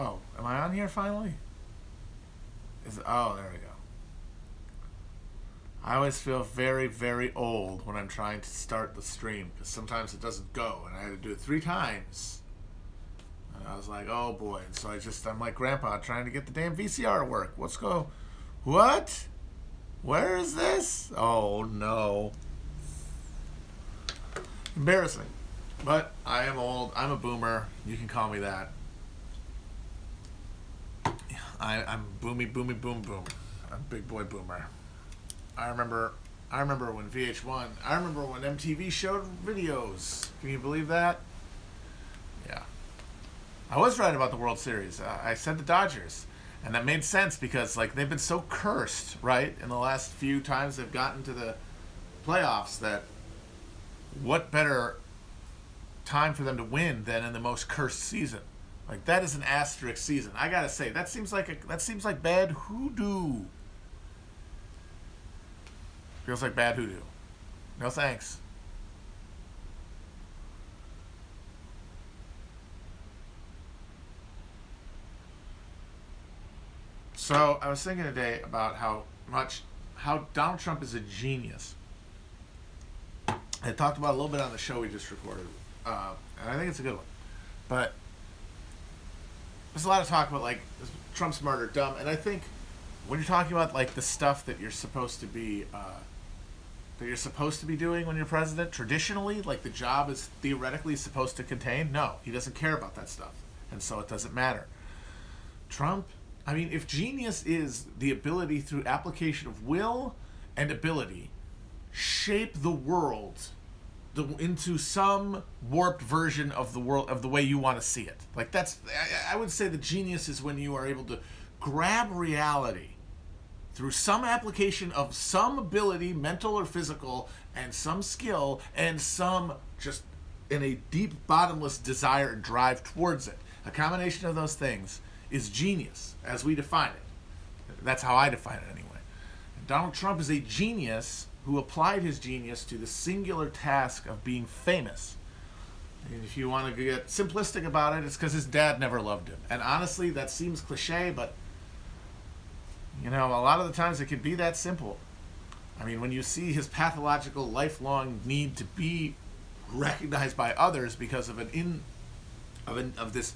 Oh, am I on here finally? Oh, there we go. I always feel very, very old when I'm trying to start the stream because sometimes it doesn't go, and I had to do it 3 times. And I was like, oh boy. And so I'm like Grandpa trying to get the damn VCR to work. What? Where is this? Oh no. Embarrassing. But I am old. I'm a boomer. You can call me that. I'm boomy, boomy, boom, boom. I'm a big boy boomer. I remember when VH1. I remember when MTV showed videos. Can you believe that? Yeah. I was right about the World Series. I said the Dodgers, and that made sense because like they've been so cursed, right? In the last few times they've gotten to the playoffs, that what better time for them to win than in the most cursed season? Like that is an asterisk season. I gotta say that seems like bad hoodoo. Feels like bad hoodoo. No thanks. So I was thinking today about how Donald Trump is a genius. I talked about a little bit on the show we just recorded, and I think it's a good one. But there's a lot of talk about like Trump's smart or dumb, and I think when you're talking about like the stuff that you're supposed to be doing when you're president, traditionally, like the job is theoretically supposed to contain. No, he doesn't care about that stuff, and so it doesn't matter. Trump, I mean, if genius is the ability through application of will and ability shape the world into some warped version of the world of the way you want to see it. Like I would say the genius is when you are able to grab reality through some application of some ability, mental or physical, and some skill, and some just in a deep, bottomless desire and drive towards it. A combination of those things is genius, as we define it. That's how I define it anyway. And Donald Trump is a genius who applied his genius to the singular task of being famous. And if you want to get simplistic about it, it's because his dad never loved him. And honestly, that seems cliche, but you know, a lot of the times it can be that simple. I mean, when you see his pathological, lifelong need to be recognized by others because of this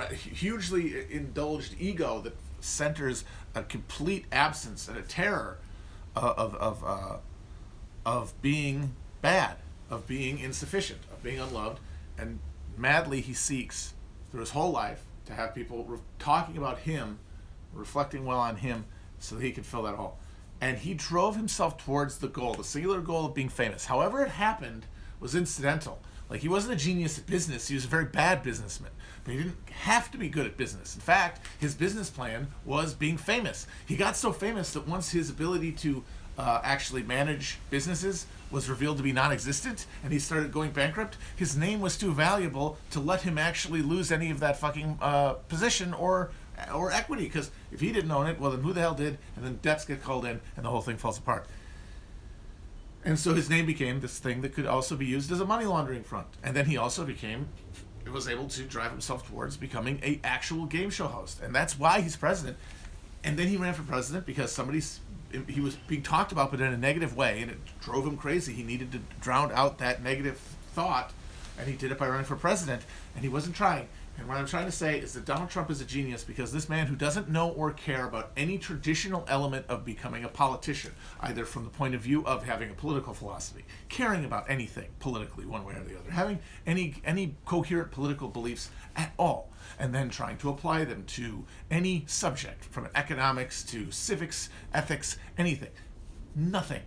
hugely indulged ego that centers a complete absence and a terror of being bad, of being insufficient, of being unloved, and madly he seeks through his whole life to have people talking about him, reflecting well on him, so that he can fill that hole. And he drove himself towards the goal, the singular goal of being famous. However it happened was incidental. Like, he wasn't a genius at business. He was a very bad businessman. But he didn't have to be good at business. In fact, his business plan was being famous. He got so famous that once his ability to actually manage businesses was revealed to be non-existent and he started going bankrupt, his name was too valuable to let him actually lose any of that fucking position or equity, because if he didn't own it, well, then who the hell did? And then debts get called in and the whole thing falls apart. And so his name became this thing that could also be used as a money laundering front. And then he also was able to drive himself towards becoming a actual game show host. And that's why he's president. And then he ran for president because he was being talked about, but in a negative way, and it drove him crazy. He needed to drown out that negative thought, and he did it by running for president, and he wasn't trying. And what I'm trying to say is that Donald Trump is a genius because this man who doesn't know or care about any traditional element of becoming a politician, either from the point of view of having a political philosophy, caring about anything politically one way or the other, having any coherent political beliefs at all, and then trying to apply them to any subject, from economics to civics, ethics, anything. Nothing.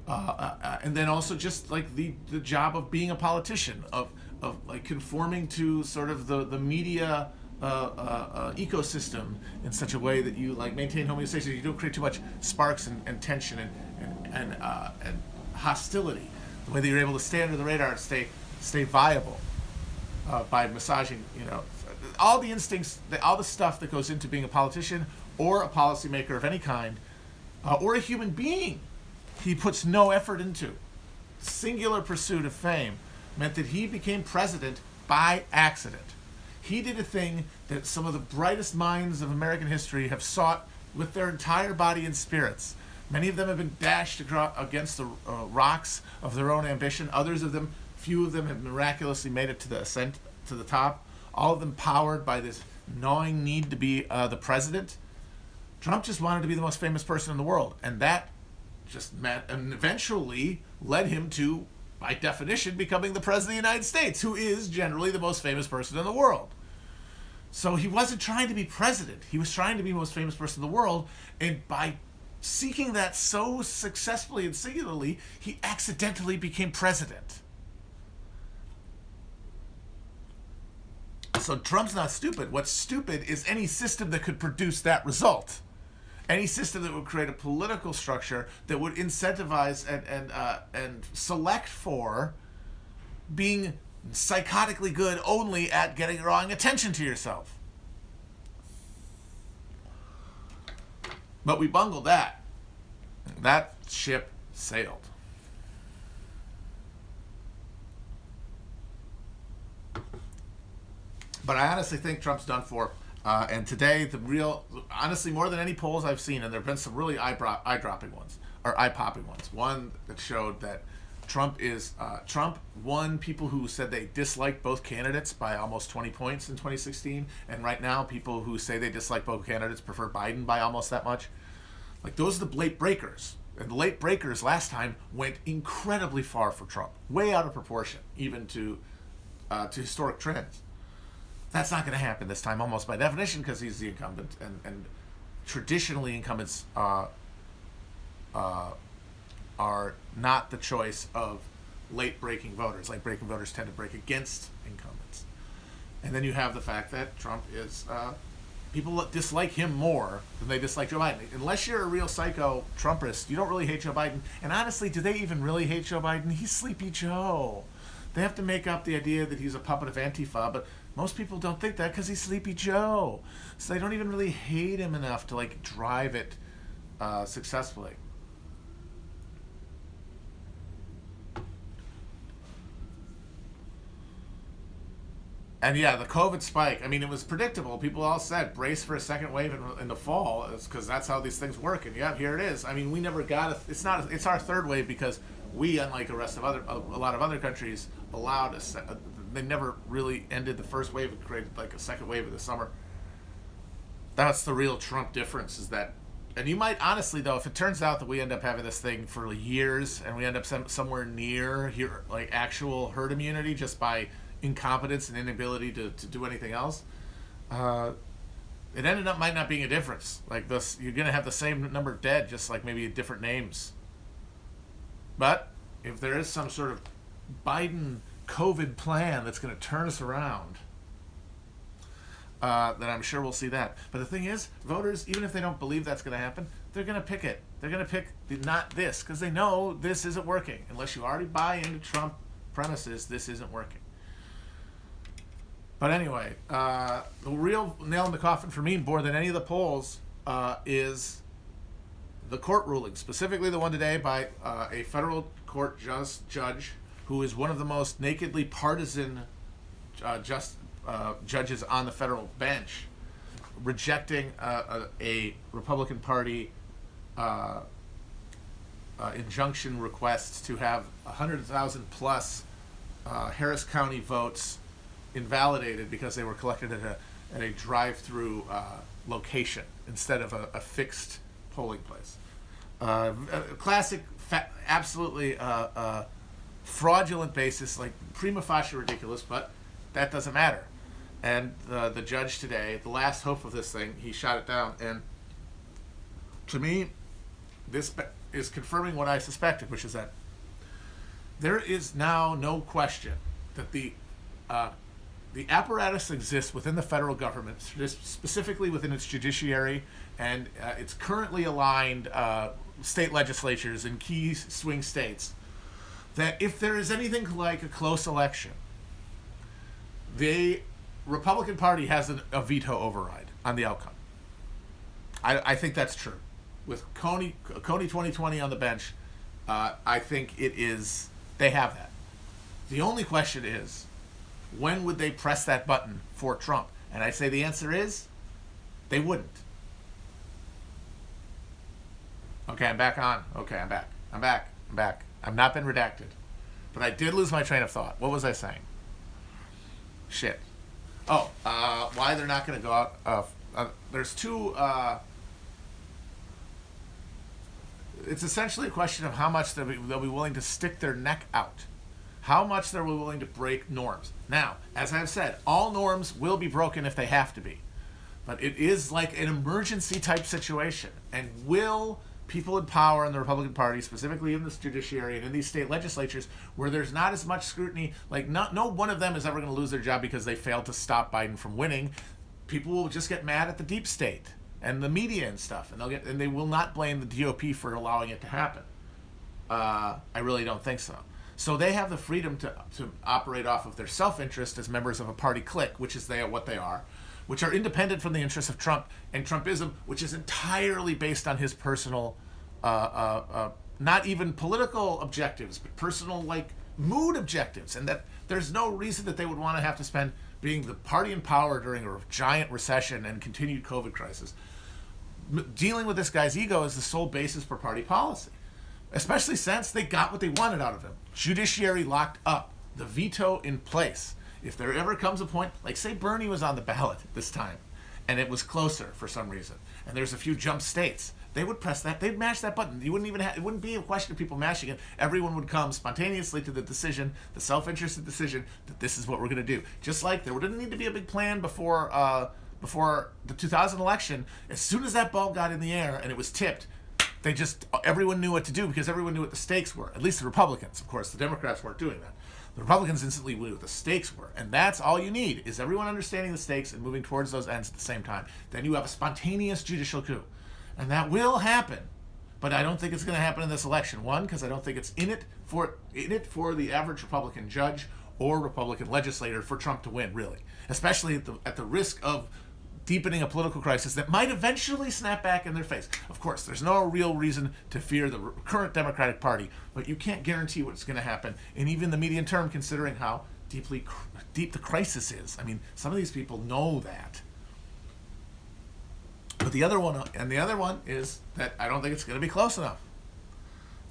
And then also just like the job of being a politician, of like conforming to sort of the media ecosystem in such a way that you like maintain homeostasis, you don't create too much sparks and tension and hostility. The way that you're able to stay under the radar and stay viable by massaging, all the instincts, all the stuff that goes into being a politician or a policymaker of any kind, or a human being. He puts no effort into. Singular pursuit of fame meant that he became president by accident. He did a thing that some of the brightest minds of American history have sought with their entire body and spirits. Many of them have been dashed against the rocks of their own ambition. Others of them, few of them, have miraculously made it to the ascent to the top. All of them powered by this gnawing need to be the president. Trump just wanted to be the most famous person in the world, and that just meant, and eventually led him to, by definition, becoming the president of the United States, who is generally the most famous person in the world. So he wasn't trying to be president. He was trying to be the most famous person in the world, and by seeking that so successfully and singularly, he accidentally became president. So Trump's not stupid. What's stupid is any system that could produce that result. Any system that would create a political structure that would incentivize and select for being psychotically good only at drawing attention to yourself. But we bungled that. That ship sailed. But I honestly think Trump's done for. And today, honestly, more than any polls I've seen, and there have been some really eye-dropping ones, or eye-popping ones. One that showed that Trump won people who said they disliked both candidates by almost 20 points in 2016, and right now, people who say they dislike both candidates prefer Biden by almost that much. Like, those are the late breakers. And the late breakers last time went incredibly far for Trump, way out of proportion, even to historic trends. That's not going to happen this time, almost by definition, because he's the incumbent, and traditionally incumbents are not the choice of late-breaking voters. Late-breaking voters tend to break against incumbents. And then you have the fact that Trump is... people dislike him more than they dislike Joe Biden. Unless you're a real psycho Trumpist, you don't really hate Joe Biden. And honestly, do they even really hate Joe Biden? He's Sleepy Joe. They have to make up the idea that he's a puppet of Antifa, but most people don't think that because he's Sleepy Joe. So they don't even really hate him enough to drive it successfully. And yeah, the COVID spike, I mean, it was predictable. People all said, brace for a second wave in the fall, because that's how these things work. And yeah, here it is. I mean, we never got it's our third wave because we, unlike a lot of other countries, they never really ended the first wave and created a second wave in the summer. That's the real Trump difference, is that, and you might honestly, though, if it turns out that we end up having this thing for years and we end up somewhere near here, actual herd immunity just by incompetence and inability to do anything else, it ended up might not being a difference. You're going to have the same number of dead, just maybe different names. But if there is some sort of Biden COVID plan that's going to turn us around, then I'm sure we'll see that. But the thing is, voters, even if they don't believe that's going to happen, they're going to pick it. They're going to pick not this, because they know this isn't working. Unless you already buy into Trump premises, this isn't working. But anyway, the real nail in the coffin for me, more than any of the polls, is the court ruling, specifically the one today by a federal court judge who is one of the most nakedly partisan judges on the federal bench, rejecting a Republican Party injunction request to have 100,000 plus Harris County votes invalidated because they were collected at a drive-through location instead of a fixed polling place. A classic, absolutely fraudulent basis, prima facie ridiculous, but that doesn't matter. And the judge today, the last hope of this thing, he shot it down. And to me, this is confirming what I suspected, which is that there is now no question that the apparatus exists within the federal government, specifically within its judiciary, and its currently aligned state legislatures in key swing states, that if there is anything like a close election, the Republican Party has a veto override on the outcome. I think that's true. With Coney 2020 on the bench, I think it is, they have that. The only question is, when would they press that button for Trump? And I say the answer is they wouldn't. Okay, I'm back on. Okay, I'm back. I've not been redacted. But I did lose my train of thought. What was I saying? Shit. Oh, why they're not going to go out. There's two... it's essentially a question of how much they'll be willing to stick their neck out. How much they're willing to break norms. Now, as I've said, all norms will be broken if they have to be. But it is like an emergency type situation. And will people in power in the Republican Party, specifically in this judiciary and in these state legislatures, where there's not as much scrutiny, like no one of them is ever going to lose their job because they failed to stop Biden from winning. People will just get mad at the deep state and the media and stuff, and they will not blame the GOP for allowing it to happen. I really don't think so. So they have the freedom to operate off of their self-interest as members of a party clique, which is what they are, which are independent from the interests of Trump and Trumpism, which is entirely based on his personal, not even political objectives, but personal, like, mood objectives. And that there's no reason that they would want to have to spend being the party in power during a giant recession and continued COVID crisis. Dealing with this guy's ego is the sole basis for party policy, especially since they got what they wanted out of him. Judiciary locked up, the veto in place. If there ever comes a point, like say Bernie was on the ballot this time, and it was closer for some reason, and there's a few jump states, they would press that, they'd mash that button. You wouldn't even it wouldn't be a question of people mashing it. Everyone would come spontaneously to the decision, the self-interested decision, that this is what we're going to do. Just like there didn't need to be a big plan before the 2000 election. As soon as that ball got in the air and it was tipped, everyone knew what to do because everyone knew what the stakes were. At least the Republicans, of course. The Democrats weren't doing that. The Republicans instantly knew what the stakes were. And that's all you need, is everyone understanding the stakes and moving towards those ends at the same time. Then you have a spontaneous judicial coup. And that will happen. But I don't think it's going to happen in this election. One, because I don't think it's in it for the average Republican judge or Republican legislator for Trump to win, really. Especially at the risk of deepening a political crisis that might eventually snap back in their face. Of course, there's no real reason to fear the current Democratic Party, but you can't guarantee what's going to happen in even the medium term, considering how deep the crisis is. I mean, some of these people know that. But the other one is that I don't think it's going to be close enough.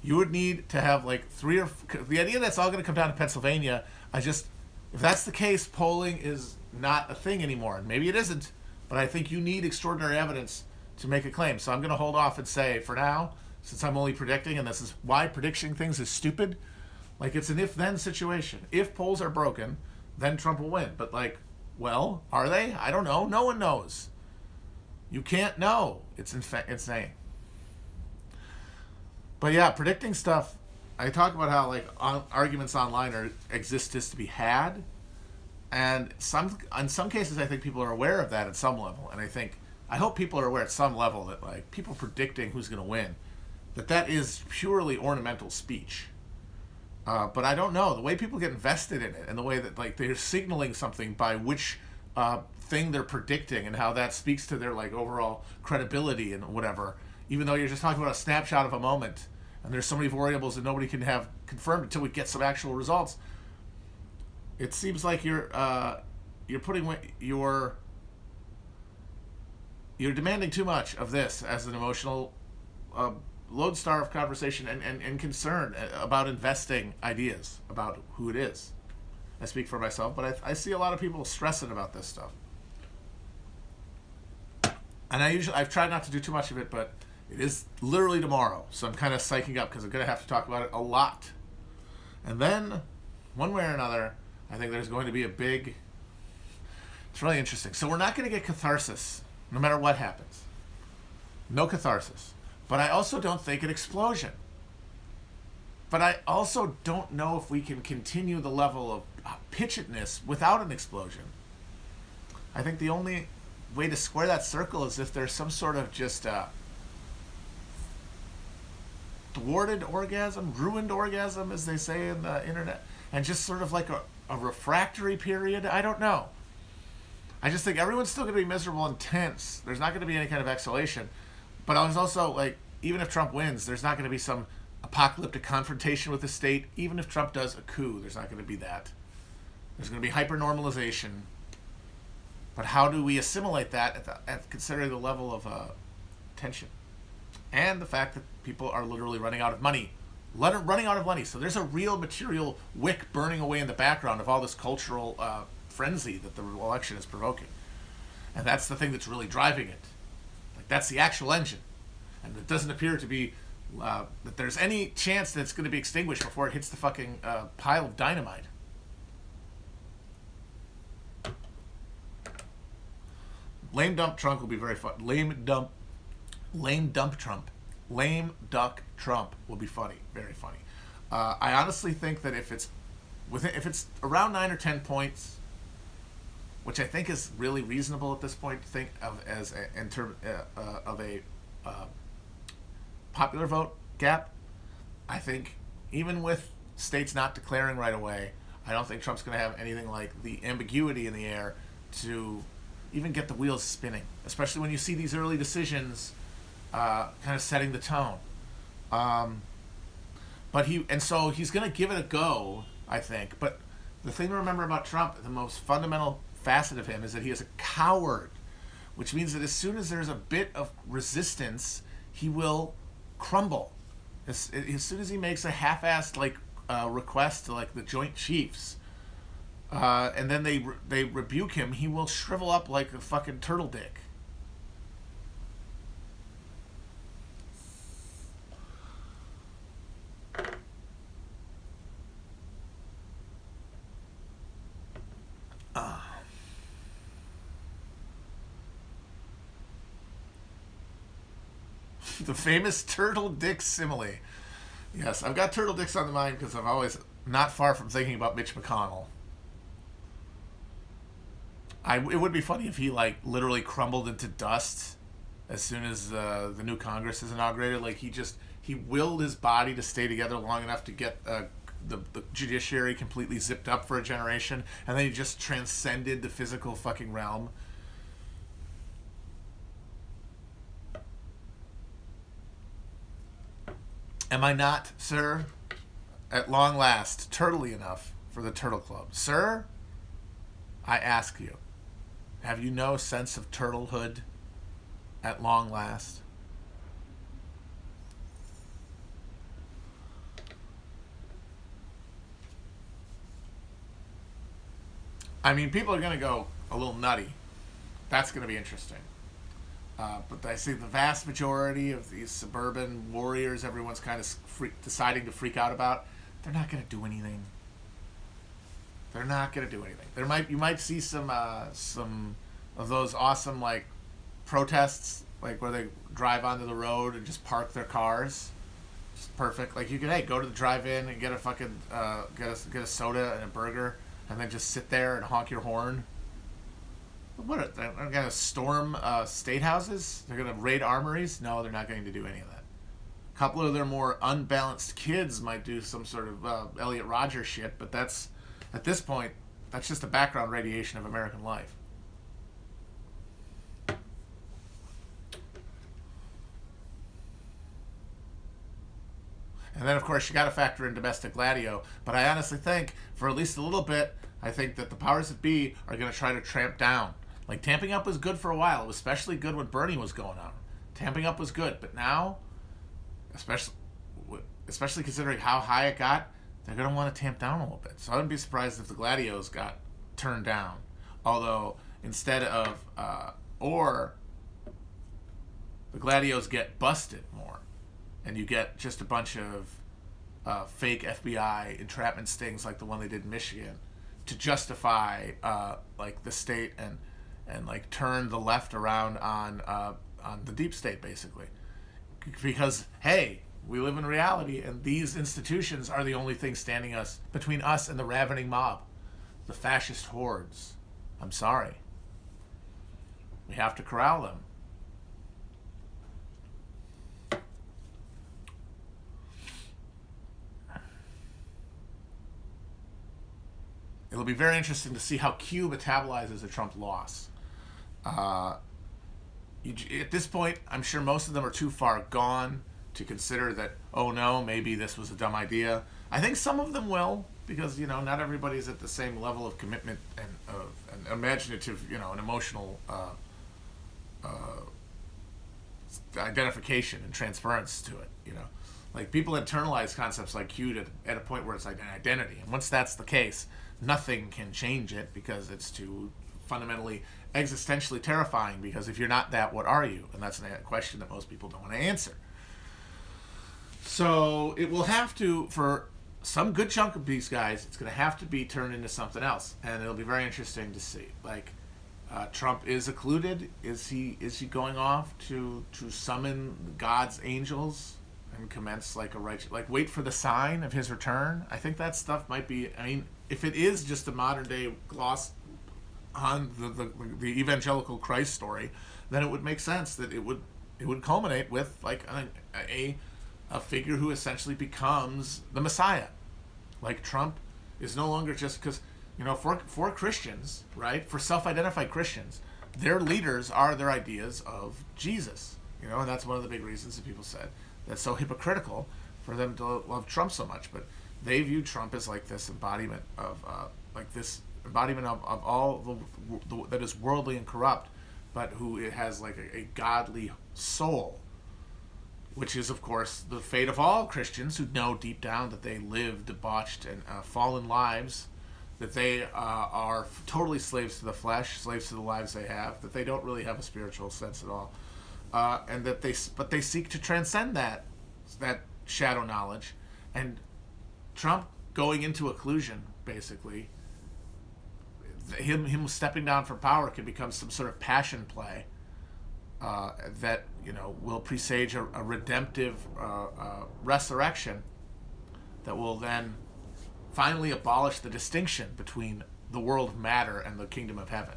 You would need to have like the idea that's all going to come down to Pennsylvania. If that's the case, polling is not a thing anymore. And maybe it isn't. But I think you need extraordinary evidence to make a claim. So I'm going to hold off and say, for now, since I'm only predicting, and this is why predicting things is stupid, like it's an if-then situation. If polls are broken, then Trump will win. But well, are they? I don't know. No one knows. You can't know. It's insane. But yeah, predicting stuff, I talk about how arguments online exist just to be had. And in some cases, I think people are aware of that at some level. And I hope people are aware at some level that people predicting who's going to win, that is purely ornamental speech. But I don't know. The way people get invested in it and the way that they're signaling something by which thing they're predicting and how that speaks to their overall credibility and whatever, even though you're just talking about a snapshot of a moment and there's so many variables that nobody can have confirmed until we get some actual results. It seems like you're demanding too much of this as an emotional lodestar of conversation and concern about investing ideas about who it is. I speak for myself, but I see a lot of people stressing about this stuff. And I've tried not to do too much of it, but it is literally tomorrow, so I'm kind of psyching up because I'm going to have to talk about it a lot. And then, one way or another, I think there's going to be it's really interesting. So we're not going to get catharsis, no matter what happens. No catharsis. But I also don't think an explosion. But I also don't know if we can continue the level of pitchedness without an explosion. I think the only way to square that circle is if there's some sort of just thwarted orgasm, ruined orgasm, as they say in the internet, and just sort of like a refractory period. I don't know. I just think everyone's still going to be miserable and tense. There's not going to be any kind of exhalation. But I was also even if Trump wins, there's not going to be some apocalyptic confrontation with the state. Even if Trump does a coup, there's not going to be that. There's going to be hyper-normalization. But how do we assimilate that at considering the level of tension? And the fact that people are literally running out of money. Running out of money. So there's a real material wick burning away in the background of all this cultural frenzy that the election is provoking. And that's the thing that's really driving it. Like, that's the actual engine. And it doesn't appear to be that there's any chance that it's going to be extinguished before it hits the fucking pile of dynamite. Lame dump Trump will be very fun. Lame duck Trump will be funny, very funny. I honestly think that if it's around 9 or 10 points, which I think is really reasonable at this point to think of as a popular vote gap, I think even with states not declaring right away, I don't think Trump's going to have anything like the ambiguity in the air to even get the wheels spinning, especially when you see these early decisions kind of setting the tone. So he's going to give it a go, I think. But the thing to remember about Trump, the most fundamental facet of him, is that he is a coward, which means that as soon as there's a bit of resistance, he will crumble. As soon as he makes a half-assed request to the Joint Chiefs, and then they rebuke him, he will shrivel up like a fucking turtle dick. The famous turtle dick simile. Yes, I've got turtle dicks on the mind because I'm always not far from thinking about Mitch McConnell. It would be funny if he literally crumbled into dust as soon as the new Congress is inaugurated. He willed his body to stay together long enough to get the judiciary completely zipped up for a generation, and then he just transcended the physical fucking realm. Am I not, sir, at long last, turtly enough for the Turtle Club? Sir, I ask you, have you no sense of turtlehood at long last? I mean, people are going to go a little nutty. That's going to be interesting. But I see the vast majority of these suburban warriors everyone's kind of deciding to freak out about, they're not going to do anything. They're not going to do anything. You might see some of those awesome protests, where they drive onto the road and just park their cars. Just perfect. You could go to the drive-in and get a fucking get a soda and a burger, and then just sit there and honk your horn. What, they're going to storm state houses? They're going to raid armories? No, they're not going to do any of that. A couple of their more unbalanced kids might do some sort of Elliot Rodger shit, but at this point, that's just the background radiation of American life. And then, of course, you got to factor in domestic gladio. But I honestly think, for at least a little bit, I think that the powers that be are going to try to tramp down. Tamping up was good for a while. It was especially good when Bernie was going on. Tamping up was good. But now, especially considering how high it got, they're going to want to tamp down a little bit. So I wouldn't be surprised if the gladios got turned down. Although, instead of, or the gladios get busted more. And you get just a bunch of fake FBI entrapment stings like the one they did in Michigan to justify the state and turn the left around on the deep state, basically. Because, hey, we live in reality, and these institutions are the only thing standing between us and the ravening mob, the fascist hordes. I'm sorry. We have to corral them. It'll be very interesting to see how Q metabolizes a Trump loss. At this point, I'm sure most of them are too far gone to consider that, oh no, maybe this was a dumb idea. I think some of them will, because not everybody's at the same level of commitment and imaginative, and emotional identification and transference to it. Like people internalize concepts like cute at a point where it's like an identity, and once that's the case, nothing can change it because it's too fundamentally existentially terrifying. Because if you're not that, what are you? And that's a question that most people don't want to answer. So it will have to, for some good chunk of these guys, it's going to have to be turned into something else, and it'll be very interesting to see. Like Trump is occluded. Is he going off to summon God's angels and commence like a righteous, like wait for the sign of his return? I think that stuff might be. I mean, if it is just a modern day gloss on the evangelical Christ story, then it would make sense that it would culminate with like a figure who essentially becomes the Messiah. Like Trump is no longer just because, for Christians, right? For self-identified Christians, their leaders are their ideas of Jesus. And that's one of the big reasons that people said that's so hypocritical for them to love Trump so much. But they view Trump as like this embodiment of all that is worldly and corrupt, but who it has like a godly soul, which is, of course, the fate of all Christians who know deep down that they live debauched and fallen lives, that they are totally slaves to the flesh, slaves to the lives they have, that they don't really have a spiritual sense at all, and that they seek to transcend that shadow knowledge. And Trump going into occlusion, basically, him stepping down from power could become some sort of passion play that will presage a redemptive resurrection that will then finally abolish the distinction between the world of matter and the kingdom of heaven.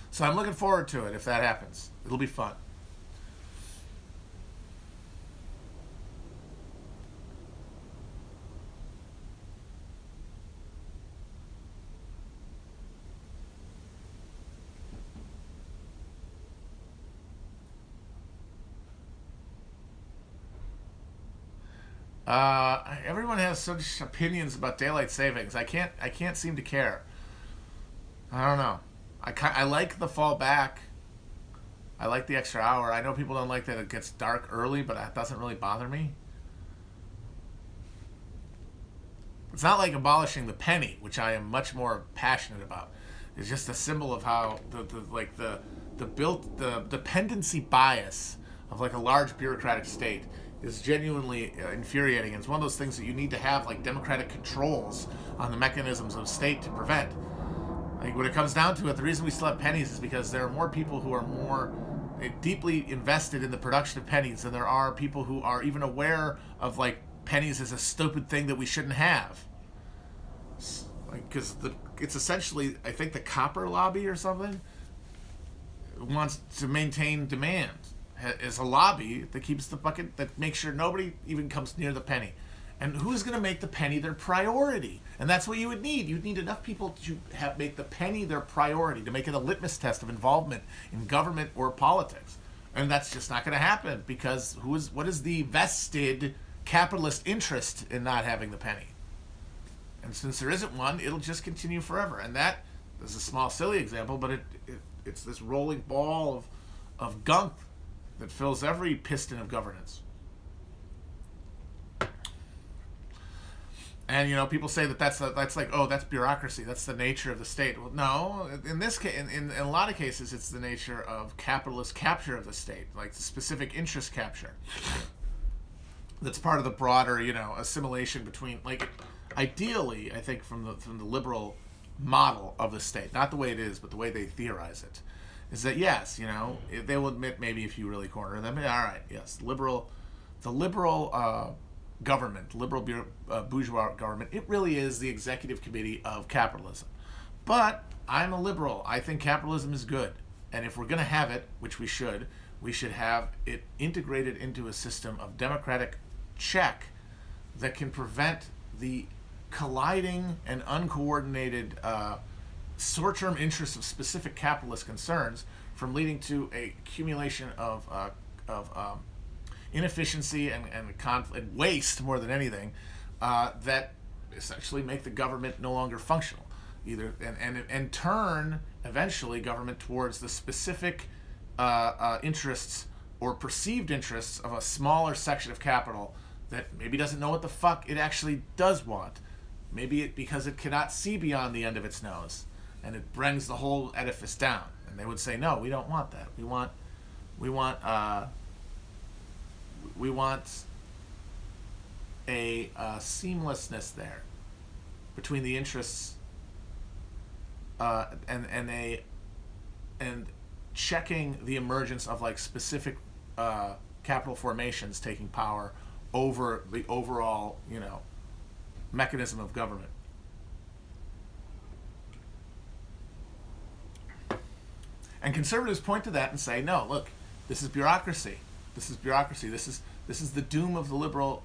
So I'm looking forward to it if that happens. It'll be fun. Everyone has such opinions about daylight savings. I can't seem to care. I don't know. I like the fall back. I like the extra hour. I know people don't like that it gets dark early, but that doesn't really bother me. It's not like abolishing the penny, which I am much more passionate about. It's just a symbol of how the dependency bias of like a large bureaucratic state is genuinely infuriating. It's one of those things that you need to have like democratic controls on the mechanisms of state to prevent. Like when it comes down to it, the reason we still have pennies is because there are more people who are more deeply invested in the production of pennies than there are people who are even aware of like pennies as a stupid thing that we shouldn't have. Like, because it's essentially, I think, the copper lobby or something wants to maintain demand. Is a lobby that keeps the bucket, that makes sure nobody even comes near the penny. And who's going to make the penny their priority? And that's what you would need. You'd need enough people to make the penny their priority, to make it a litmus test of involvement in government or politics. And that's just not going to happen, because what is the vested capitalist interest in not having the penny? And since there isn't one, it'll just continue forever. And that is a small, silly example, but it's this rolling ball of gunk that fills every piston of governance. And people say that's like, oh, that's bureaucracy, that's the nature of the state. Well, no, in this case, in a lot of cases, it's the nature of capitalist capture of the state, like the specific interest capture. That's part of the broader, assimilation between, like, ideally, I think from the liberal model of the state, not the way it is, but the way they theorize it, is that yes, they will admit maybe if you really corner them, all right, yes, the liberal government, liberal bourgeois government, it really is the executive committee of capitalism. But I'm a liberal. I think capitalism is good, and if we're going to have it, which we should have it integrated into a system of democratic check that can prevent the colliding and uncoordinated short-term interests of specific capitalist concerns from leading to a accumulation of inefficiency and conflict, and waste more than anything, that essentially make the government no longer functional, either and turn eventually government towards the specific interests or perceived interests of a smaller section of capital that maybe doesn't know what the fuck it actually does want. Maybe because it cannot see beyond the end of its nose, and it brings the whole edifice down. And they would say, no, we don't want that. We want a seamlessness there between the interests and checking the emergence of like specific capital formations taking power over the overall, mechanism of government. And conservatives point to that and say, no, look, this is bureaucracy. This is bureaucracy. This is the doom of the liberal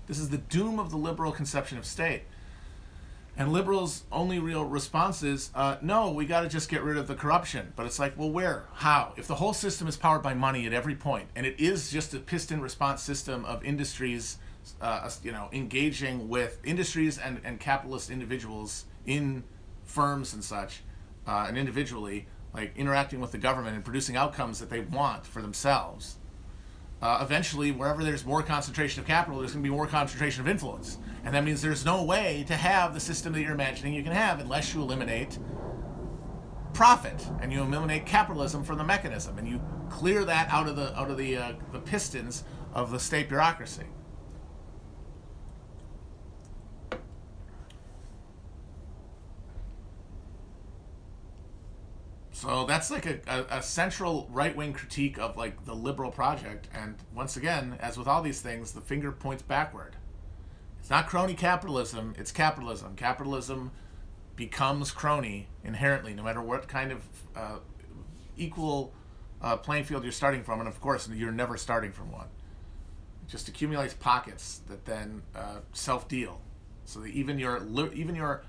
this is the doom of the liberal conception of state. And liberals' only real response is, no, we got to just get rid of the corruption. But it's like, well, where? How? If the whole system is powered by money at every point, and it is just a piston response system of industries, engaging with industries and capitalist individuals in firms and such, and individually, like interacting with the government and producing outcomes that they want for themselves. Eventually, wherever there's more concentration of capital, there's going to be more concentration of influence. And that means there's no way to have the system that you're imagining you can have unless you eliminate profit and you eliminate capitalism from the mechanism and you clear that out of the pistons of the state bureaucracy. So that's like a central right-wing critique of like the liberal project. And once again, as with all these things, the finger points backward. It's not crony capitalism, it's capitalism. Capitalism becomes crony inherently, no matter what kind of equal playing field you're starting from. And of course, you're never starting from one. It just accumulates pockets that then self-deal. So that even your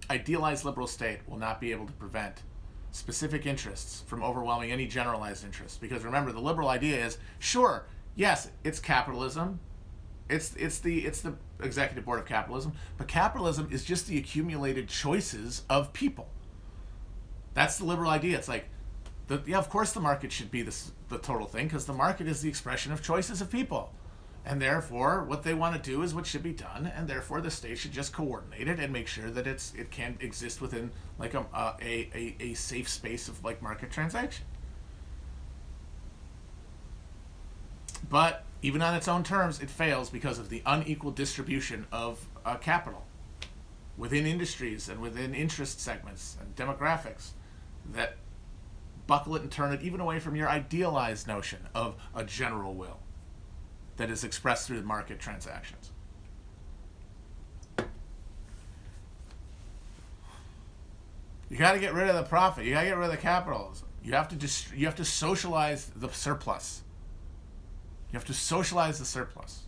idealized liberal state will not be able to prevent specific interests from overwhelming any generalized interests. Because remember, the liberal idea is, sure, yes, it's capitalism, it's the executive board of capitalism, but capitalism is just the accumulated choices of people. That's the liberal idea. It's like, of course the market should be the total thing, because the market is the expression of choices of people. And therefore, what they want to do is what should be done, and therefore the state should just coordinate it and make sure that it can exist within like a safe space of like market transaction. But even on its own terms, it fails because of the unequal distribution of capital within industries and within interest segments and demographics that buckle it and turn it even away from your idealized notion of a general will that is expressed through the market transactions. You got to get rid of the profit. You got to get rid of the capitals. You have to socialize the surplus. You have to socialize the surplus.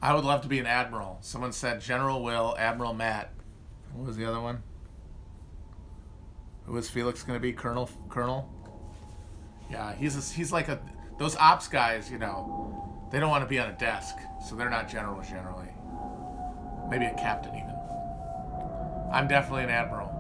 I would love to be an admiral. Someone said General Will, Admiral Matt. What was the other one? Who was Felix going to be? Colonel? Yeah, he's like those ops guys, they don't want to be on a desk, so they're not generals generally. Maybe a captain even. I'm definitely an admiral.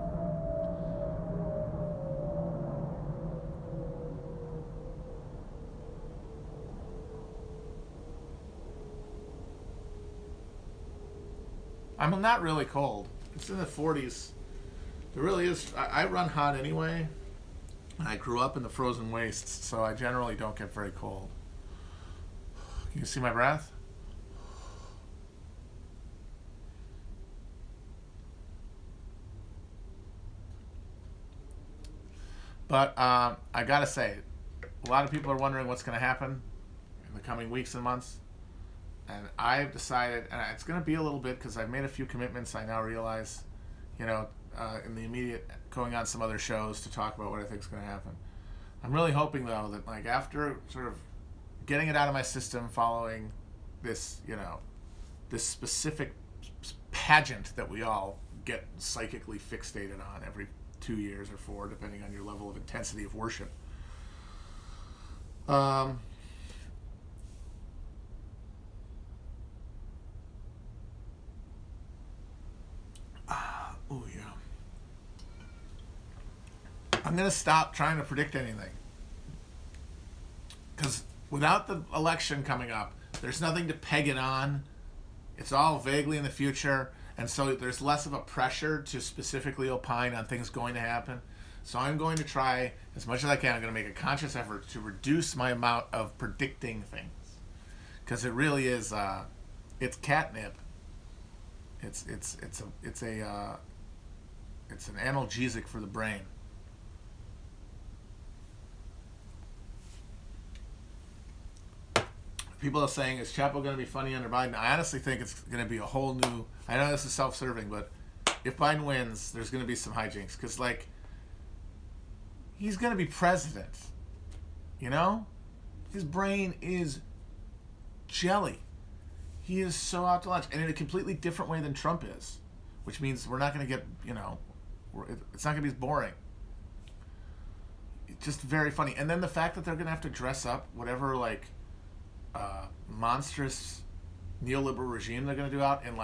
I'm not really cold. It's in the 40s. It really is. I run hot anyway. I grew up in the frozen wastes, so I generally don't get very cold. Can you see my breath? But I gotta say, a lot of people are wondering what's going to happen in the coming weeks and months. And I've decided, and it's going to be a little bit because I've made a few commitments. I now realize, in the immediate, going on some other shows to talk about what I think is going to happen. I'm really hoping, though, that like after sort of getting it out of my system following this, this specific pageant that we all get psychically fixated on every 2 years or 4, depending on your level of intensity of worship. Oh yeah. I'm gonna stop trying to predict anything, because without the election coming up, there's nothing to peg it on. It's all vaguely in the future, and so there's less of a pressure to specifically opine on things going to happen. So I'm going to try as much as I can. I'm going to make a conscious effort to reduce my amount of predicting things, because it really is it's catnip. It's an analgesic for the brain. People are saying, is Chapo going to be funny under Biden? I honestly think it's going to be a whole new... I know this is self-serving, but if Biden wins, there's going to be some hijinks. Because, he's going to be president. His brain is jelly. He is so out to lunch. And in a completely different way than Trump is. Which means we're not going to get, it's not going to be as boring. It's just very funny. And then the fact that they're going to have to dress up whatever, monstrous neoliberal regime they're going to do out in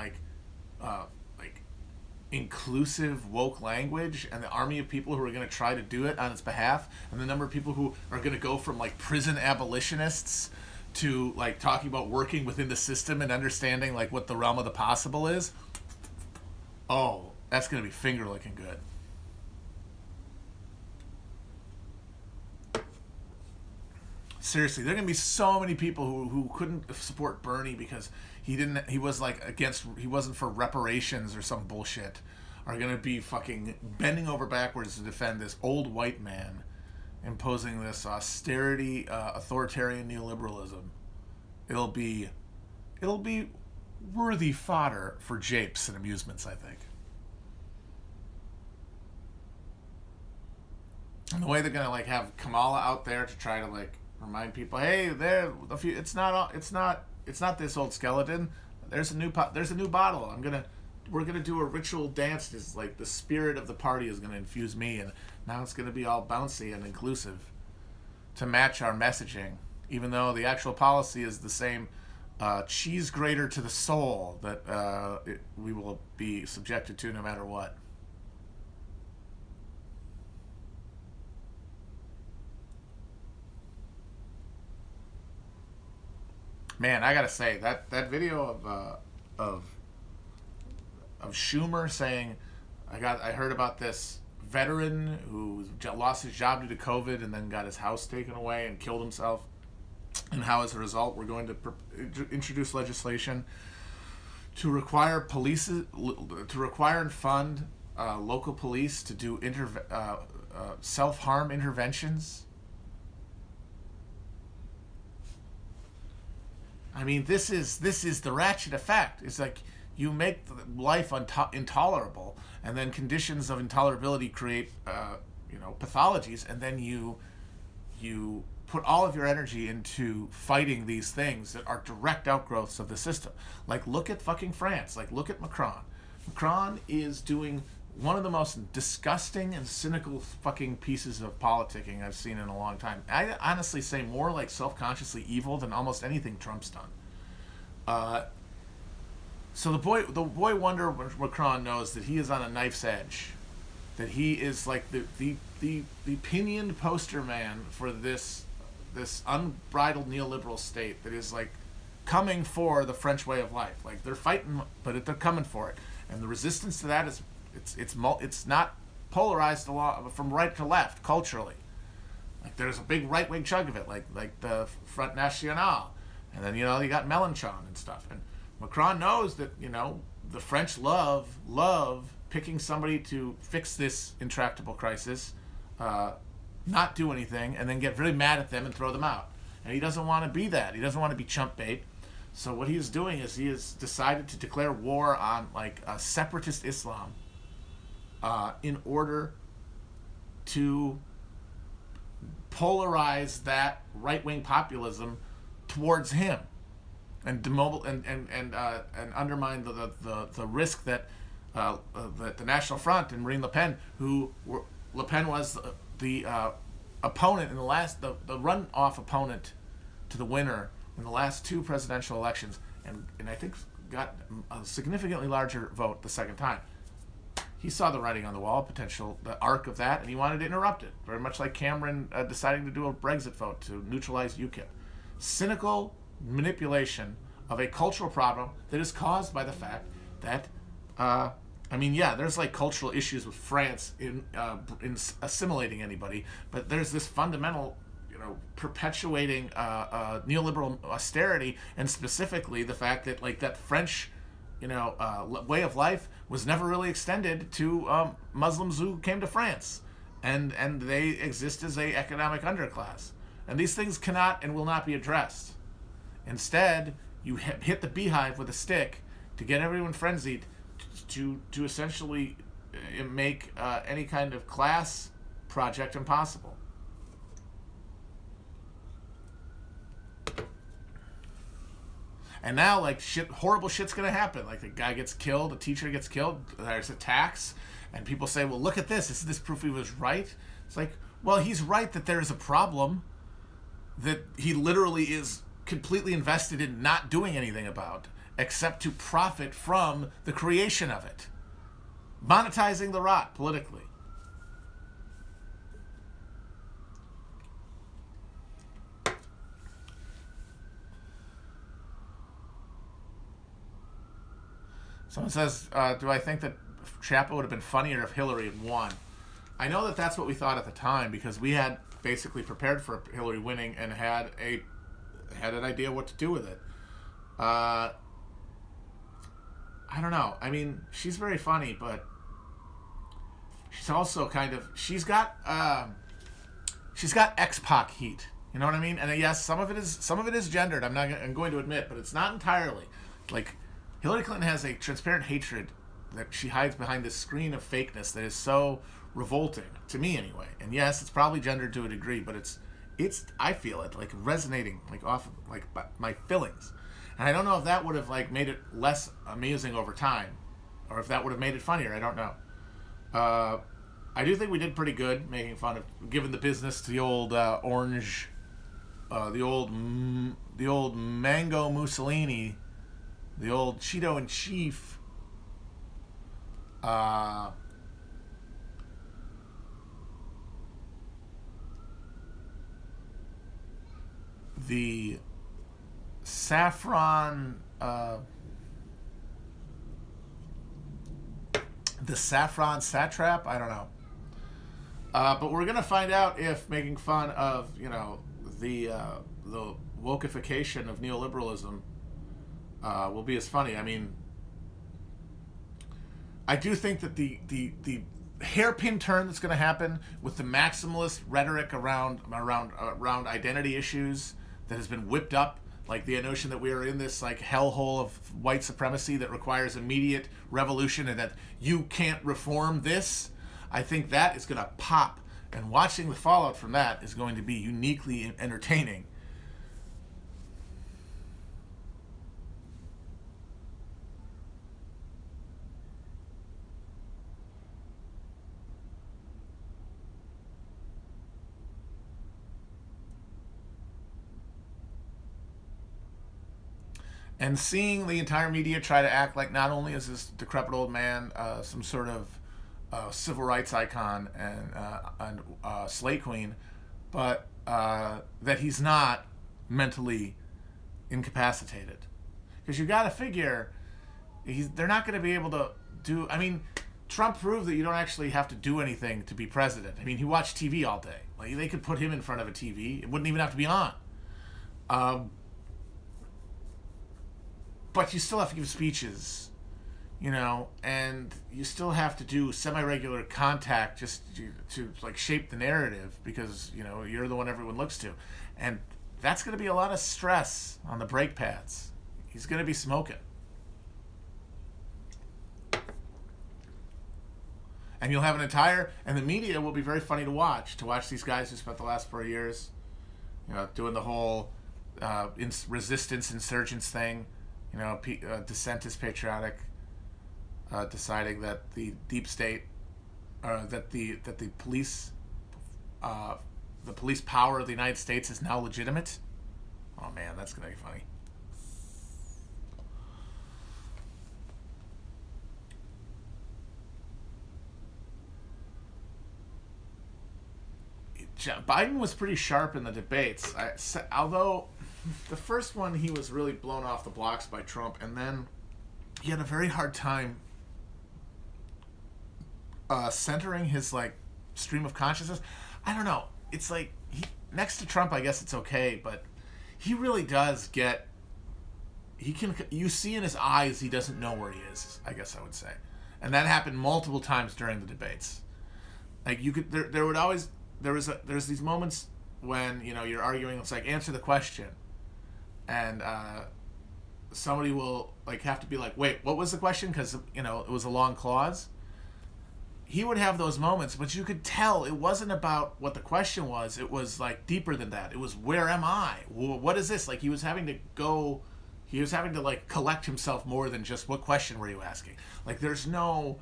inclusive woke language, and the army of people who are going to try to do it on its behalf, and the number of people who are going to go from prison abolitionists to talking about working within the system and understanding what the realm of the possible is. Oh, that's going to be finger licking good. Seriously, there are going to be so many people who couldn't support Bernie because he wasn't for reparations or some bullshit, are going to be fucking bending over backwards to defend this old white man imposing this austerity, authoritarian neoliberalism. It'll be worthy fodder for japes and amusements, I think. And the way they're going to have Kamala out there to try to remind people, hey, it's not this old skeleton. There's a new bottle. We're gonna do a ritual dance. Is the spirit of the party is gonna infuse me, and now it's gonna be all bouncy and inclusive to match our messaging, even though the actual policy is the same cheese grater to the soul that we will be subjected to no matter what. Man, I gotta say that video of Schumer saying, I heard about this veteran who lost his job due to COVID and then got his house taken away and killed himself, and how as a result we're going to introduce legislation to require and fund local police to do self-harm interventions. I mean, this is the ratchet effect. It's you make life intolerable, and then conditions of intolerability create, pathologies, and then you put all of your energy into fighting these things that are direct outgrowths of the system. Look at fucking France. Look at Macron. Macron is doing one of the most disgusting and cynical fucking pieces of politicking I've seen in a long time. I honestly say more self-consciously evil than almost anything Trump's done. So the boy wonder Macron knows that he is on a knife's edge, that he is the pinioned poster man for this unbridled neoliberal state that is coming for the French way of life. They're fighting, but they're coming for it, and the resistance to that is it's not polarized from right to left culturally. There's a big right wing chunk of it, like the Front National, and then you got Mélenchon and stuff. And Macron knows that the French love picking somebody to fix this intractable crisis, not do anything, and then get really mad at them and throw them out. And he doesn't want to be that. He doesn't want to be chump bait. So what he is doing is he has decided to declare war on a separatist Islam, in order to polarize that right-wing populism towards him and and undermine the risk that that the National Front and Marine Le Pen, Le Pen was the opponent in the runoff opponent to the winner in the last 2 presidential elections, and I think got a significantly larger vote the second time. He saw the writing on the wall, the arc of that, and he wanted to interrupt it. Very much like Cameron deciding to do a Brexit vote to neutralize UKIP. Cynical manipulation of a cultural problem that is caused by the fact that, there's like cultural issues with France in assimilating anybody, but there's this fundamental, perpetuating neoliberal austerity, and specifically the fact that like that French way of life was never really extended to Muslims who came to France, and they exist as a economic underclass, and these things cannot and will not be addressed. Instead, you hit the beehive with a stick to get everyone frenzied to essentially make any kind of class project impossible. And now, like, horrible shit's gonna happen. Like, the guy gets killed, a teacher gets killed, there's attacks, and people say, well, look at this. Isn't this proof he was right? It's like, well, he's right that there is a problem that he literally is completely invested in not doing anything about, except to profit from the creation of it. Monetizing the rot politically. Someone says, do I think that Chapo would have been funnier if Hillary had won? I know that that's what we thought at the time, because we had basically prepared for Hillary winning and had an idea what to do with it. I don't know. I mean, she's very funny, but she's also she's got X-Pac heat. You know what I mean? And yes, some of it is gendered. I'm going to admit, but it's not entirely. Like, Hillary Clinton has a transparent hatred that she hides behind this screen of fakeness that is so revolting, to me anyway. And yes, it's probably gendered to a degree, but it's I feel it like resonating like off of like my feelings. And I don't know if that would have like made it less amusing over time, or if that would have made it funnier. I don't know. I do think we did pretty good making fun of giving the business to the old orange, the old mango Mussolini. The old Cheeto in Chief. The saffron. The saffron satrap. I don't know. But we're gonna find out if making fun of the wokeification of neoliberalism will be as funny. I mean, I do think that the hairpin turn that's going to happen with the maximalist rhetoric around identity issues that has been whipped up, like the notion that we are in this like hellhole of white supremacy that requires immediate revolution and that you can't reform this, I think that is going to pop, and watching the fallout from that is going to be uniquely entertaining. And seeing the entire media try to act like not only is this decrepit old man some sort of civil rights icon and slay queen, but that he's not mentally incapacitated. Because you got to figure they're not going to be able to do. I mean, Trump proved that you don't actually have to do anything to be president. I mean, he watched TV all day. Like, they could put him in front of a TV; it wouldn't even have to be on. But you still have to give speeches, and you still have to do semi-regular contact just to like shape the narrative, because you're the one everyone looks to, and that's going to be a lot of stress on the brake pads. He's going to be smoking, and you'll have and the media will be very funny to watch these guys who spent the last 4 years, doing the whole resistance insurgents thing. You know, dissent is patriotic. Deciding that the deep state, that the police, the police power of the United States is now legitimate. Oh man, that's gonna be funny. Biden was pretty sharp in the debates. Although the first one he was really blown off the blocks by Trump, and then he had a very hard time centering his like stream of consciousness. I don't know. It's like next to Trump, I guess it's okay, but he really does get. He can. You see in his eyes, he doesn't know where he is. I guess I would say, and that happened multiple times during the debates. Like you could, there would always there's these moments when you're arguing. It's like answer the question, and somebody will like have to be like, wait, what was the question? Because it was a long clause. He would have those moments, but you could tell it wasn't about what the question was. It was like deeper than that. It was, where am I? What is this? Like he was having to like collect himself more than just, what question were you asking? Like there's no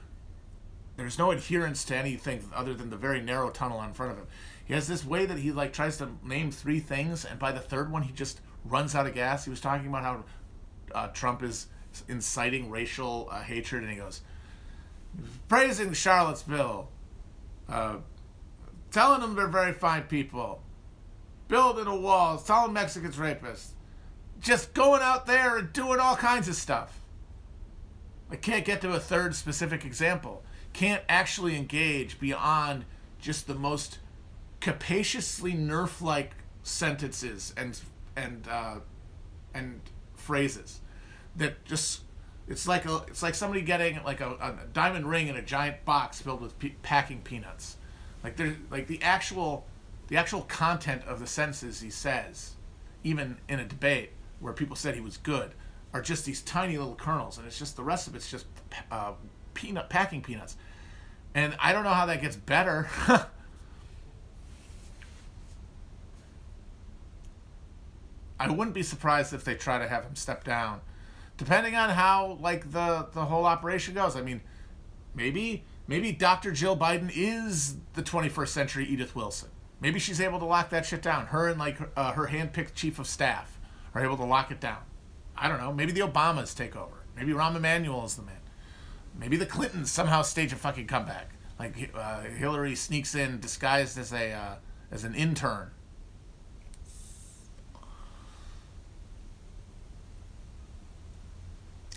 adherence to anything other than the very narrow tunnel in front of him. He has this way that he like tries to name 3 things, and by the third one he just runs out of gas. He was talking about how Trump is inciting racial hatred, and he goes, praising Charlottesville, telling them they're very fine people, building a wall, telling Mexicans rapists, just going out there and doing all kinds of stuff. I can't get to a third specific example. Can't actually engage beyond just the most capaciously Nerf-like sentences and phrases that just. It's like somebody getting like a diamond ring in a giant box filled with packing peanuts. Like there's like the actual content of the sentences he says, even in a debate where people said he was good, are just these tiny little kernels, and it's just the rest of it's just packing peanuts. And I don't know how that gets better. I wouldn't be surprised if they try to have him step down. Depending on how like the whole operation goes. I mean, maybe Dr. Jill Biden is the 21st century Edith Wilson. Maybe she's able to lock that shit down. Her and like her handpicked chief of staff are able to lock it down. I don't know. Maybe the Obamas take over. Maybe Rahm Emanuel is the man. Maybe the Clintons somehow stage a fucking comeback. Like Hillary sneaks in disguised as an intern.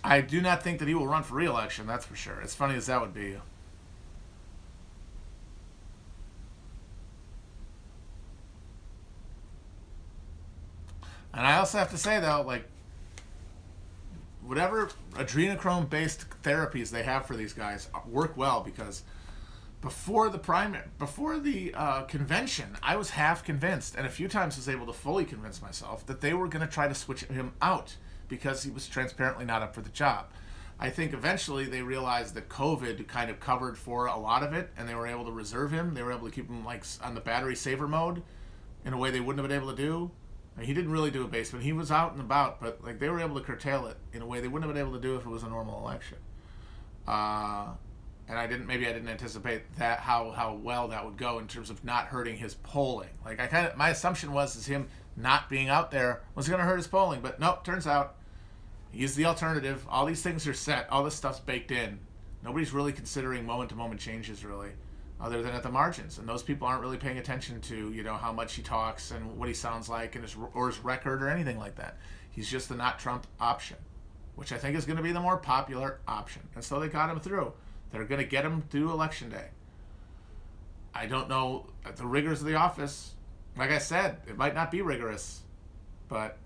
I do not think that he will run for re-election, that's for sure. As funny as that would be. And I also have to say, though, like, whatever adrenochrome-based therapies they have for these guys work well, because before the convention, I was half convinced, and a few times was able to fully convince myself, that they were going to try to switch him out because he was transparently not up for the job. I think eventually they realized that COVID kind of covered for a lot of it, and they were able to reserve him. They were able to keep him like on the battery saver mode in a way they wouldn't have been able to do. I mean, he didn't really do a basement. He was out and about, but like they were able to curtail it in a way they wouldn't have been able to do if it was a normal election. And I didn't anticipate that how well that would go in terms of not hurting his polling. Like my assumption was him not being out there was going to hurt his polling, but nope, turns out he's the alternative. All these things are set. All this stuff's baked in. Nobody's really considering moment-to-moment changes, really, other than at the margins. And those people aren't really paying attention to, how much he talks and what he sounds like and his record or anything like that. He's just the not Trump option, which I think is going to be the more popular option. And so they got him through. They're going to get him through Election Day. I don't know the rigors of the office. Like I said, it might not be rigorous, but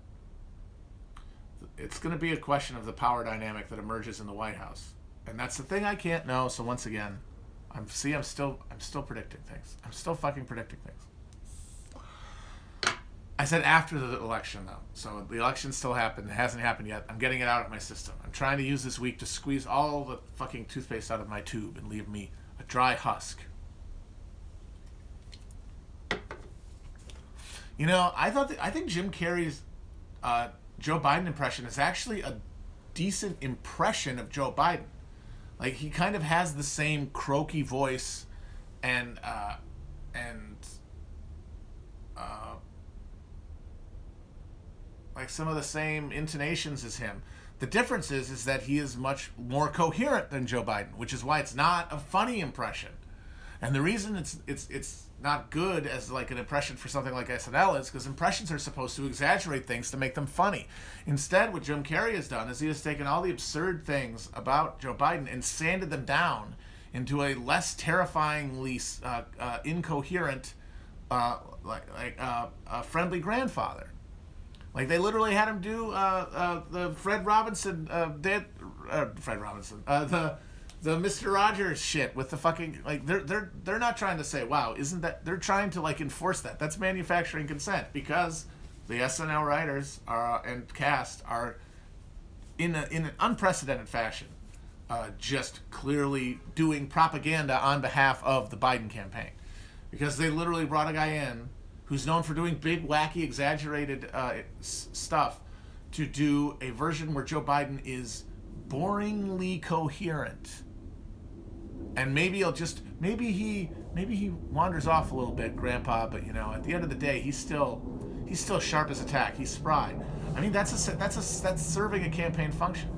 it's going to be a question of the power dynamic that emerges in the White House. And that's the thing I can't know. So once again, I'm still predicting things. I'm still fucking predicting things. I said after the election, though. So the election still happened. It hasn't happened yet. I'm getting it out of my system. I'm trying to use this week to squeeze all the fucking toothpaste out of my tube and leave me a dry husk. I think Jim Carrey's Joe Biden impression is actually a decent impression of Joe Biden. Like, he kind of has the same croaky voice and like some of the same intonations as him. The difference is that he is much more coherent than Joe Biden, which is why it's not a funny impression. And the reason it's not good as like an impression for something like SNL is because impressions are supposed to exaggerate things to make them funny. Instead, what Jim Carrey has done is he has taken all the absurd things about Joe Biden and sanded them down into a less terrifyingly incoherent, friendly grandfather. Like, they literally had him do the Fred Robinson, the Mr. Rogers shit with the fucking, like, they're not trying to say, wow, isn't that, they're trying to like enforce that. That's manufacturing consent, because the SNL writers and cast are in an unprecedented fashion, just clearly doing propaganda on behalf of the Biden campaign, because they literally brought a guy in who's known for doing big, wacky, exaggerated stuff to do a version where Joe Biden is boringly coherent. And maybe he wanders off a little bit, Grandpa, but you know, at the end of the day, he's still sharp as a tack. He's spry. I mean, that's serving a campaign function.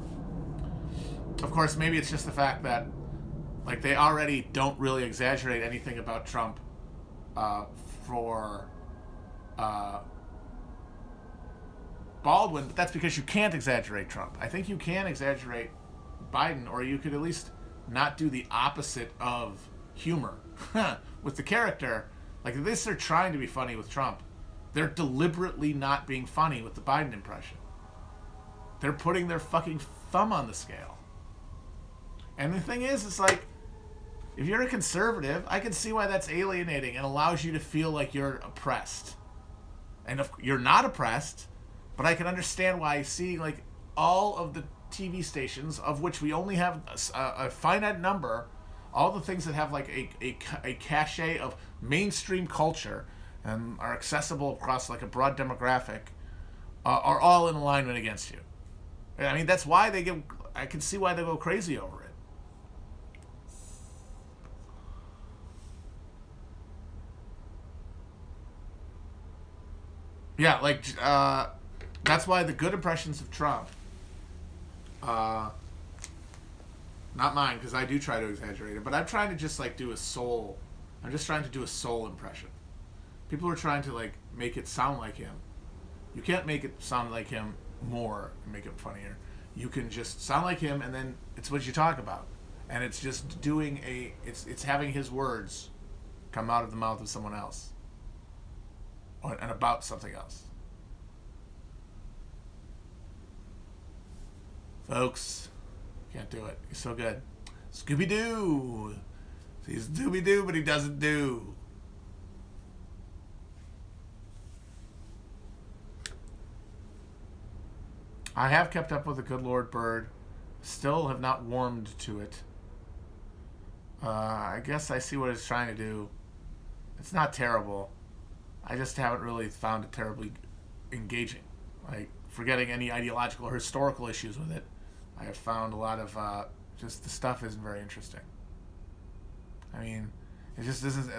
Of course, maybe it's just the fact that, like, they already don't really exaggerate anything about Trump for Baldwin, but that's because you can't exaggerate Trump. I think you can exaggerate Biden, or you could at least not do the opposite of humor with the character. Like, at least they're trying to be funny with Trump. They're deliberately not being funny with the Biden impression. They're putting their fucking thumb on the scale. And the thing is, it's like, if you're a conservative, I can see why that's alienating and allows you to feel like you're oppressed. And if you're not oppressed, but I can understand why seeing, like, all of the TV stations, of which we only have a finite number, all the things that have like a cachet of mainstream culture and are accessible across like a broad demographic, are all in alignment against you. I mean, that's why I can see why they go crazy over it. Yeah, like, that's why the good impressions of Trump, not mine, because I do try to exaggerate it, but I'm trying to just like do a soul. I'm just trying to do a soul impression. People are trying to like make it sound like him. You can't make it sound like him more and make it funnier. You can just sound like him, and then it's what you talk about, and it's just doing it's having his words come out of the mouth of someone else, and about something else. Folks, can't do it. He's so good. Scooby-Doo. He's Dooby-Doo, but he doesn't do. I have kept up with the Good Lord Bird. Still have not warmed to it. I guess I see what it's trying to do. It's not terrible. I just haven't really found it terribly engaging. Like, forgetting any ideological or historical issues with it, I have found a lot of just the stuff isn't very interesting. I mean, it just doesn't.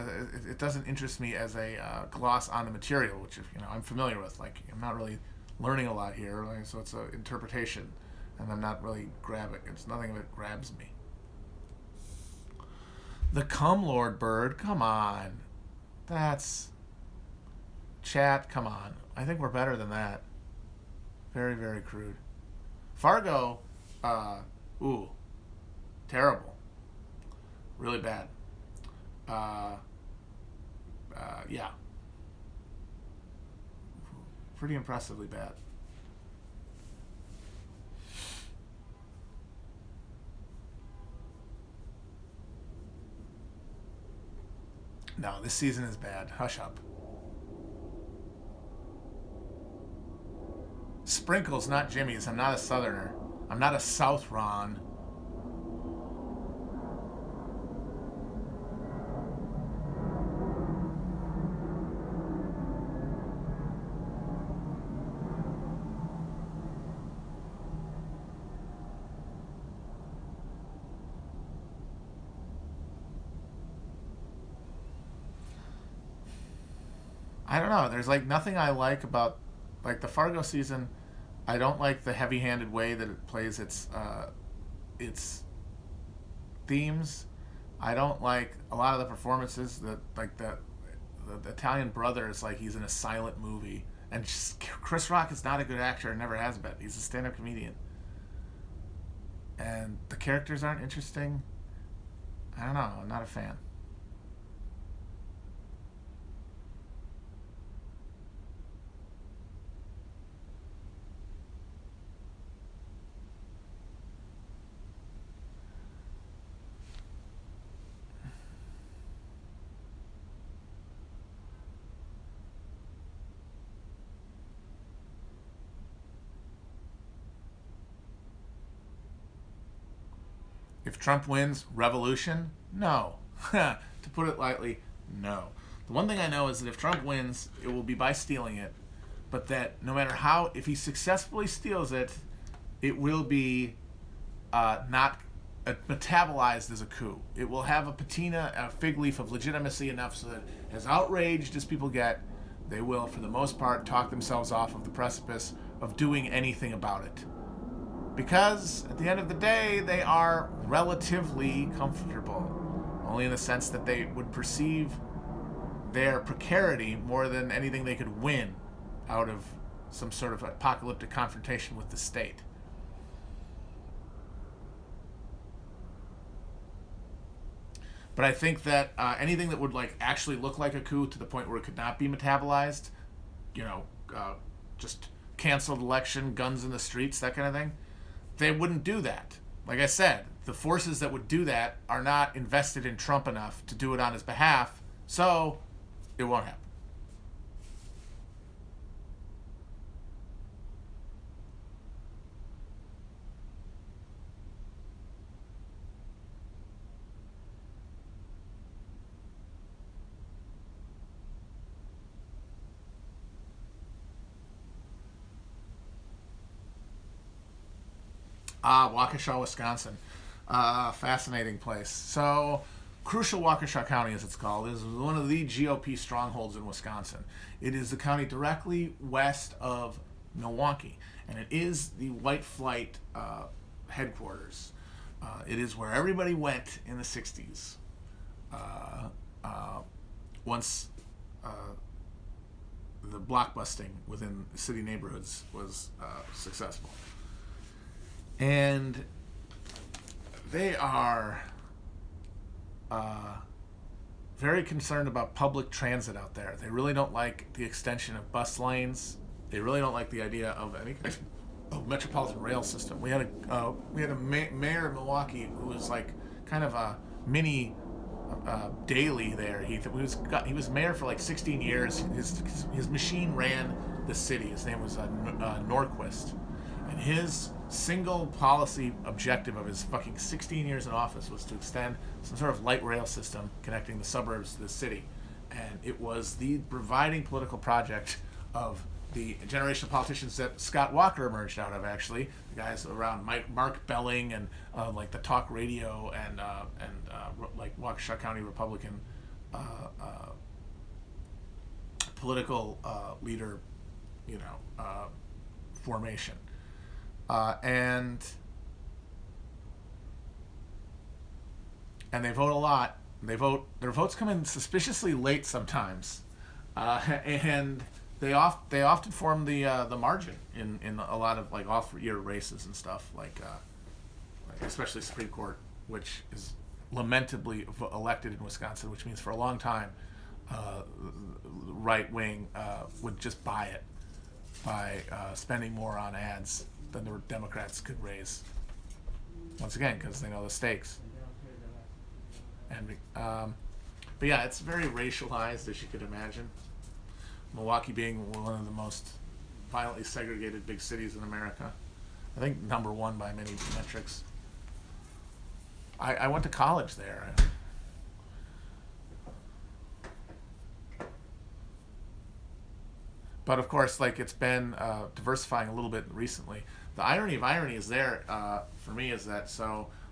It doesn't interest me as a gloss on the material, which, you know, I'm familiar with. Like, I'm not really learning a lot here, like, so it's an interpretation, and I'm not really grabbing. It's nothing of it grabs me. The Cum Lord Bird, come on, that's chat. Come on, I think we're better than that. Very, very crude. Fargo, terrible. Really bad. Yeah. Pretty impressively bad. No, this season is bad. Hush up. Sprinkles, not Jimmy's. I'm not a Southerner. I'm not a South Ron. I don't know. There's like nothing I like about like the Fargo season. I don't like the heavy-handed way that it plays its themes. I don't like a lot of the performances that like the Italian brother is like he's in a silent movie, and just, Chris Rock is not a good actor and never has been. He's a stand-up comedian, and the characters aren't interesting. I don't know. I'm not a fan. If Trump wins, revolution? No. To put it lightly, no. The one thing I know is that if Trump wins, it will be by stealing it, but that no matter how, if he successfully steals it, it will be not metabolized as a coup. It will have a patina, a fig leaf of legitimacy enough so that, as outraged as people get, they will, for the most part, talk themselves off of the precipice of doing anything about it. Because at the end of the day, they are relatively comfortable, only in the sense that they would perceive their precarity more than anything they could win out of some sort of apocalyptic confrontation with the state. But I think that anything that would like actually look like a coup to the point where it could not be metabolized, you know, just canceled election, guns in the streets, that kind of thing, they wouldn't do that. Like I said, the forces that would do that are not invested in Trump enough to do it on his behalf, so it won't happen. Waukesha, Wisconsin. Fascinating place. So, Crucial Waukesha County, as it's called, is one of the GOP strongholds in Wisconsin. It is the county directly west of Milwaukee, and it is the white flight headquarters. It is where everybody went in the 60s. Once the blockbusting within city neighborhoods was successful. And they are very concerned about public transit out there. They really don't like the extension of bus lanes. They really don't like the idea of any kind of metropolitan rail system. We had a mayor of Milwaukee who was like kind of a mini Daley there. He was mayor for like 16 years. His machine ran the city. His name was Norquist, and his single policy objective of his fucking 16 years in office was to extend some sort of light rail system connecting the suburbs to the city. And it was the providing political project of the generation of politicians that Scott Walker emerged out of, actually. The guys around Mark Belling and like the talk radio and like Waukesha County Republican political leader, formation. And they vote a lot. Their votes come in suspiciously late sometimes, and they often form the margin in a lot of like off-year races and stuff, like especially Supreme Court, which is lamentably elected in Wisconsin, which means for a long time, right wing would just buy it by spending more on ads than the Democrats could raise. Once again, because they know the stakes. And but yeah, it's very racialized, as you could imagine. Milwaukee being one of the most violently segregated big cities in America. I think number one by many metrics. I went to college there. But of course, like it's been diversifying a little bit recently. The irony of ironies there for me is that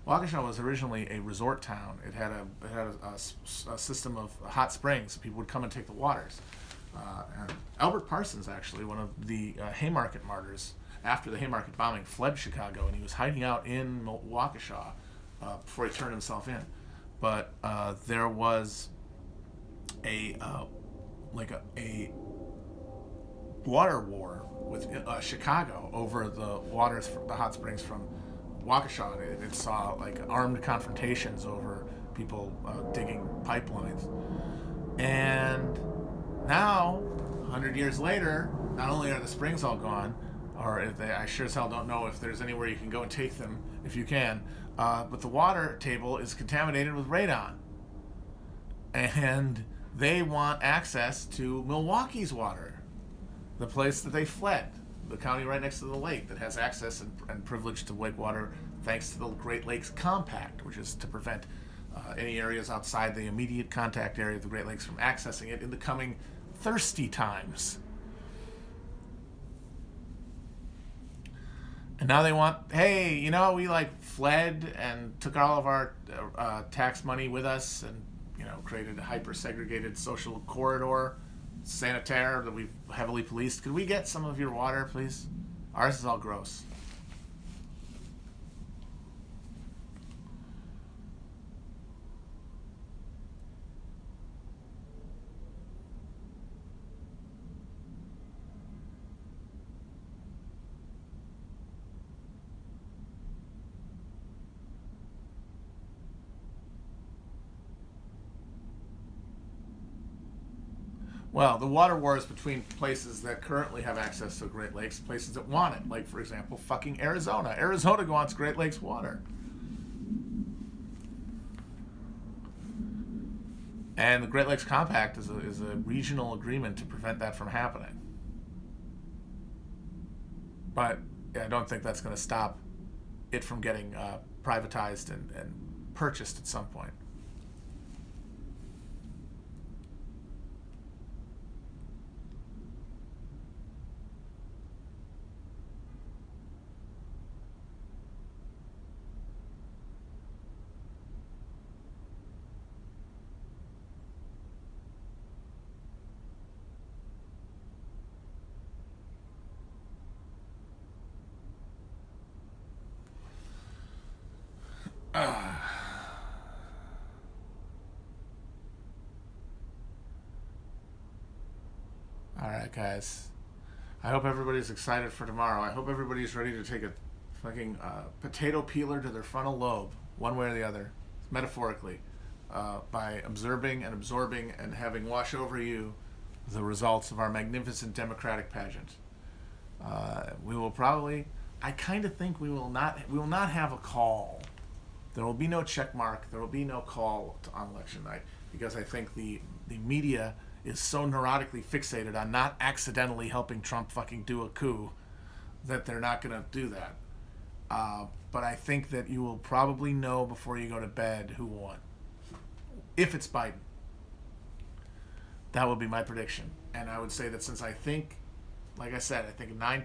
Waukesha was originally a resort town. It had a system of hot springs. People would come and take the waters. And Albert Parsons, actually, one of the Haymarket martyrs, after the Haymarket bombing, fled Chicago, and he was hiding out in Waukesha before he turned himself in. But there was a water war with Chicago over the waters, the hot springs from Waukesha. It saw like armed confrontations over people digging pipelines. And now, 100 years later, not only are the springs all gone, or if they, I sure as hell don't know if there's anywhere you can go and take them if you can, but the water table is contaminated with radon. And they want access to Milwaukee's water, the place that they fled, the county right next to the lake that has access and privilege to lake water thanks to the Great Lakes Compact, which is to prevent any areas outside the immediate contact area of the Great Lakes from accessing it in the coming thirsty times. And now they want, hey, you know, we like fled and took all of our tax money with us and, you know, created a hyper-segregated social corridor, sanitaire that we've heavily policed. Could we get some of your water, please? Ours is all gross. Well, the water war is between places that currently have access to Great Lakes, places that want it. Like, for example, fucking Arizona. Arizona wants Great Lakes water. And the Great Lakes Compact is a regional agreement to prevent that from happening. But I don't think that's going to stop it from getting privatized and purchased at some point. All right, guys. I hope everybody's excited for tomorrow. I hope everybody's ready to take a fucking potato peeler to their frontal lobe, one way or the other, metaphorically, by observing and absorbing and having wash over you the results of our magnificent democratic pageant. We will probably, I kind of think we will not have a call. There will be no check mark. There will be no call on election night because I think the media is so neurotically fixated on not accidentally helping Trump fucking do a coup that they're not going to do that. But I think that you will probably know before you go to bed who won. If it's Biden. That would be my prediction. And I would say that since I think, like I said, I think 9